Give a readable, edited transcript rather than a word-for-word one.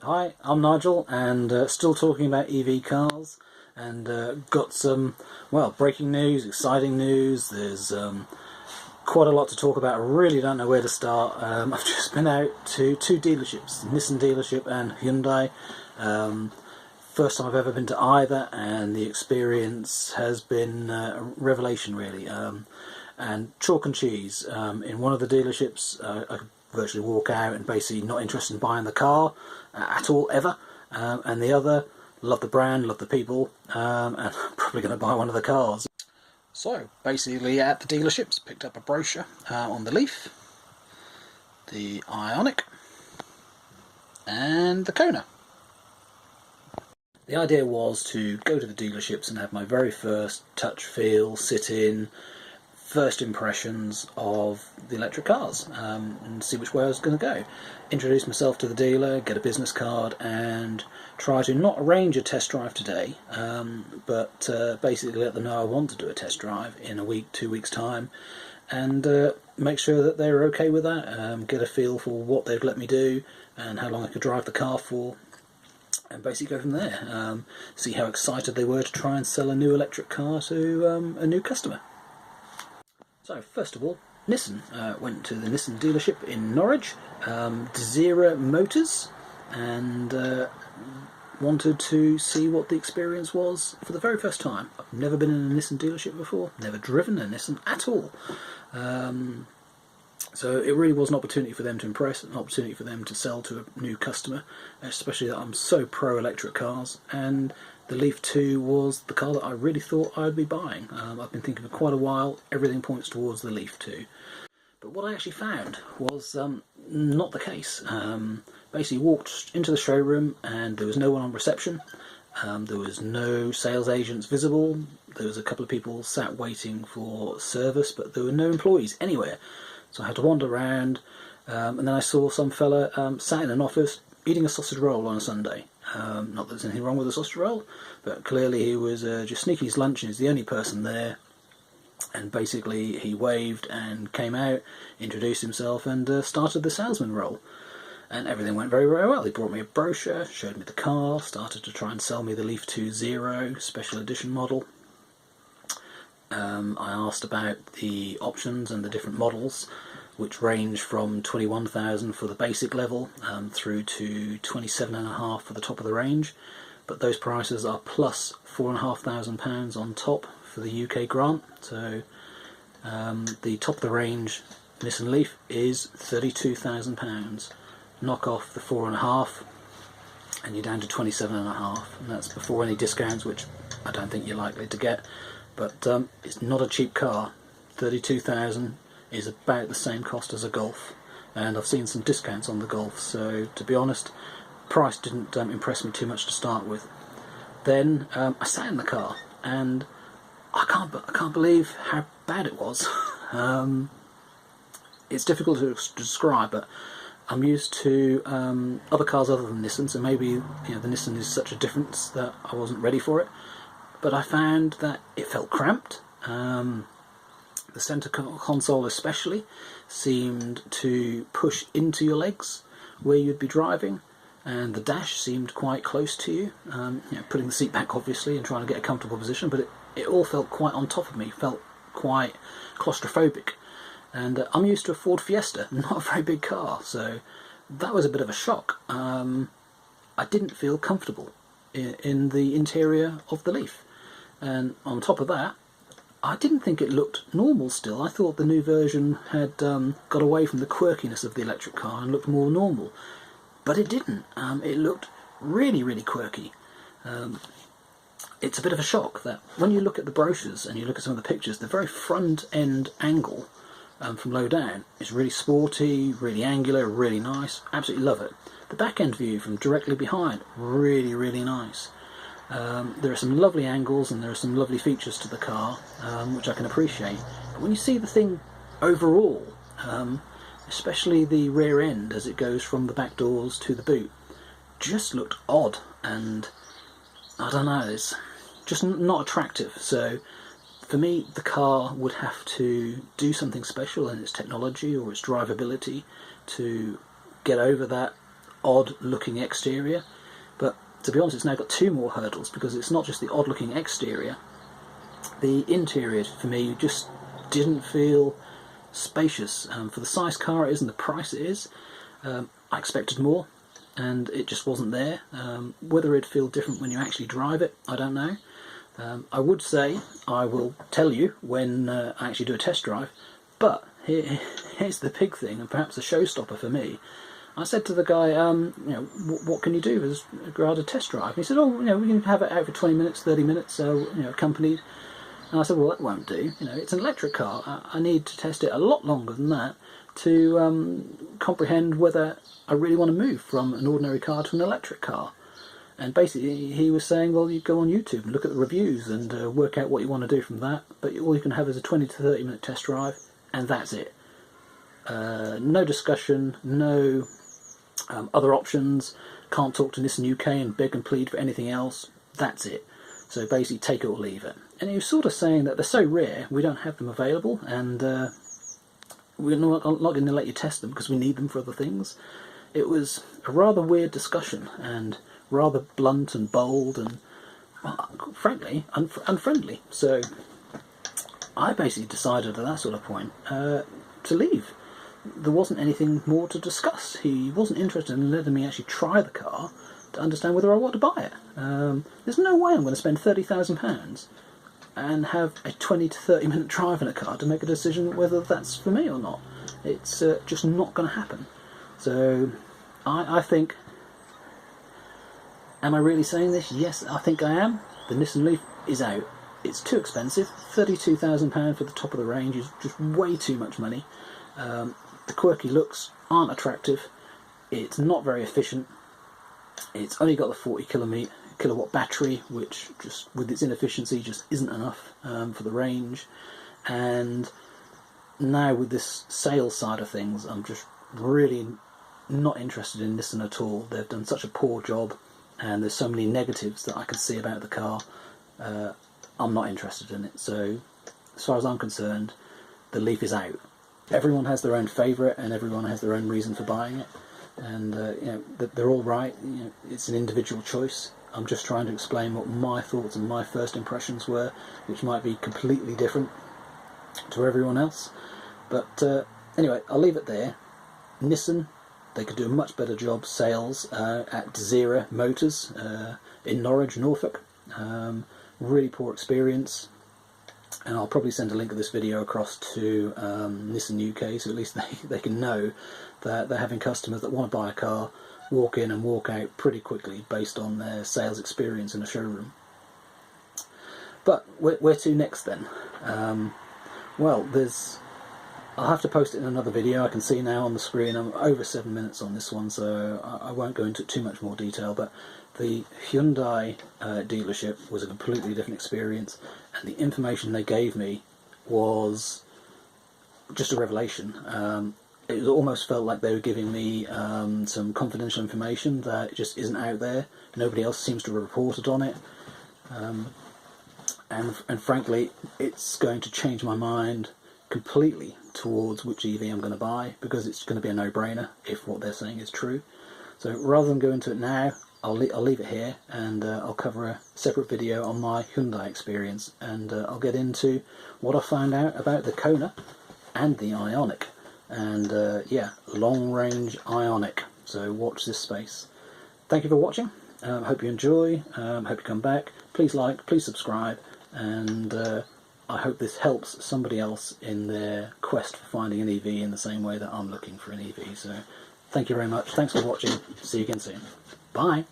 Hi, I'm Nigel, and still talking about EV cars, and got some, well, breaking news, exciting news. There's quite a lot to talk about. I really don't know where to start. I've just been out to two dealerships, Nissan dealership and Hyundai. First time I've ever been to either, and the experience has been a revelation, really. And chalk and cheese. In one of the dealerships, I could virtually walk out and basically not interested in buying the car at all, ever. And the other, love the brand, love the people, and probably going to buy one of the cars. So, basically at the dealerships, picked up a brochure on the Leaf, the Ioniq, and the Kona. The idea was to go to the dealerships and have my very first touch, feel, sit in, first impressions of the electric cars, and see which way I was going to go. Introduce myself to the dealer, get a business card, and try to not arrange a test drive today, but basically let them know I want to do a test drive in a week, 2 weeks time, and make sure that they were okay with that, get a feel for what they'd let me do and how long I could drive the car for, and basically go from there. See how excited they were to try and sell a new electric car to a new customer. So first of all, Nissan. Went to the Nissan dealership in Norwich, Desira Motors, and wanted to see what the experience was for the very first time. I've never been in a Nissan dealership before, never driven a Nissan at all. So it really was an opportunity for them to impress, an opportunity for them to sell to a new customer, especially that I'm so pro-electric cars, and the Leaf 2 was the car that I really thought I'd be buying. I've been thinking for quite a while, everything points towards the Leaf 2. But what I actually found was not the case. Basically walked into the showroom and there was no one on reception, there was no sales agents visible, there was a couple of people sat waiting for service, but there were no employees anywhere. So I had to wander around, and then I saw some fella sat in an office eating a sausage roll on a Sunday. Not that there's anything wrong with a sausage roll, but clearly he was just sneaking his lunch and he's the only person there. And basically he waved and came out, introduced himself, and started the salesman role. And everything went very, very well. He brought me a brochure, showed me the car, started to try and sell me the Leaf 2 Zero special edition model. I asked about the options and the different models, which range from 21,000 for the basic level through to 27,500 for the top of the range, but those prices are plus £4,500 on top for the UK grant. So the top of the range Nissan Leaf is £32,000. Knock off the 4.5 and you're down to 27.5, and that's before any discounts, which I don't think you're likely to get. But it's not a cheap car. 32,000 is about the same cost as a Golf, and I've seen some discounts on the Golf, so to be honest, price didn't impress me too much to start with. Then I sat in the car and I can't believe how bad it was. It's difficult to describe, but I'm used to other cars other than Nissan, so maybe the Nissan is such a difference that I wasn't ready for it. But I found that it felt cramped. The centre console especially seemed to push into your legs where you'd be driving, and the dash seemed quite close to you, putting the seat back obviously and trying to get a comfortable position, but it all felt quite on top of me, felt quite claustrophobic. And I'm used to a Ford Fiesta, not a very big car, so that was a bit of a shock. I didn't feel comfortable in the interior of the Leaf. And on top of that, I didn't think it looked normal still. I thought the new version had got away from the quirkiness of the electric car and looked more normal. But it didn't. It looked really, really quirky. It's a bit of a shock that when you look at the brochures and you look at some of the pictures, the very front end angle from low down is really sporty, really angular, really nice. Absolutely love it. The back end view from directly behind, really, really nice. There are some lovely angles and there are some lovely features to the car, which I can appreciate. But when you see the thing overall, especially the rear end as it goes from the back doors to the boot, just looked odd, and I don't know, it's just not attractive. So for me, the car would have to do something special in its technology or its drivability to get over that odd looking exterior, but to be honest it's now got two more hurdles, because it's not just the odd looking exterior. The interior for me just didn't feel spacious. For the size car it is and the price it is, I expected more, and it just wasn't there. Whether it'd feel different when you actually drive it, I don't know. I would say I will tell you when I actually do a test drive, but here's the big thing, and perhaps a showstopper for me. I said to the guy, you know, what can you do as regard a test drive? And he said, oh, you know, we can have it out for 20 minutes, 30 minutes, so, you know, accompanied. And I said, well, that won't do. You know, it's an electric car. I need to test it a lot longer than that to comprehend whether I really want to move from an ordinary car to an electric car. And basically he was saying, well, you go on YouTube and look at the reviews and work out what you want to do from that, but all you can have is a 20 to 30 minute test drive, and that's it. No discussion, no other options, can't talk to Nissan UK and beg and plead for anything else, that's it. So basically take it or leave it. And he was sort of saying that they're so rare, we don't have them available, and we're not going to let you test them because we need them for other things. It was a rather weird discussion, and rather blunt and bold and, well, frankly, unfriendly. So I basically decided at that sort of point to leave. There wasn't anything more to discuss. He wasn't interested in letting me actually try the car to understand whether I want to buy it. There's no way I'm going to spend £30,000 and have a 20 to 30 minute drive in a car to make a decision whether that's for me or not. It's just not going to happen. So I think, am I really saying this? Yes, I think I am. The Nissan Leaf is out. It's too expensive. £32,000 for the top of the range is just way too much money. The quirky looks aren't attractive. It's not very efficient. It's only got the 40 kilowatt battery, which just with its inefficiency just isn't enough for the range. And now with this sales side of things, I'm just really not interested in Nissan at all. They've done such a poor job, and there's so many negatives that I can see about the car. I'm not interested in it. So as far as I'm concerned, the Leaf is out. Everyone has their own favourite, and everyone has their own reason for buying it, and you know, they're all right. You know, it's an individual choice. I'm just trying to explain what my thoughts and my first impressions were, which might be completely different to everyone else. But anyway, I'll leave it there. Nissan, they could do a much better job sales at Desira Motors in Norwich, Norfolk. Really poor experience, and I'll probably send a link of this video across to Nissan UK, so at least they can know that they're having customers that want to buy a car walk in and walk out pretty quickly based on their sales experience in a showroom. But where to next then? Well, I'll have to post it in another video. I can see now on the screen I'm over 7 minutes on this one, so I won't go into too much more detail, but the Hyundai dealership was a completely different experience, and the information they gave me was just a revelation. It almost felt like they were giving me some confidential information that just isn't out there. Nobody else seems to have reported on it. And frankly, it's going to change my mind completely towards which EV I'm going to buy, because it's going to be a no-brainer if what they're saying is true. So rather than go into it now, I'll leave it here, and I'll cover a separate video on my Hyundai experience, and I'll get into what I found out about the Kona and the Ioniq, and yeah, long-range Ioniq. So watch this space. Thank you for watching. Hope you enjoy. Hope you come back. Please like, please subscribe, and I hope this helps somebody else in their quest for finding an EV in the same way that I'm looking for an EV. So thank you very much. Thanks for watching. See you again soon. Bye.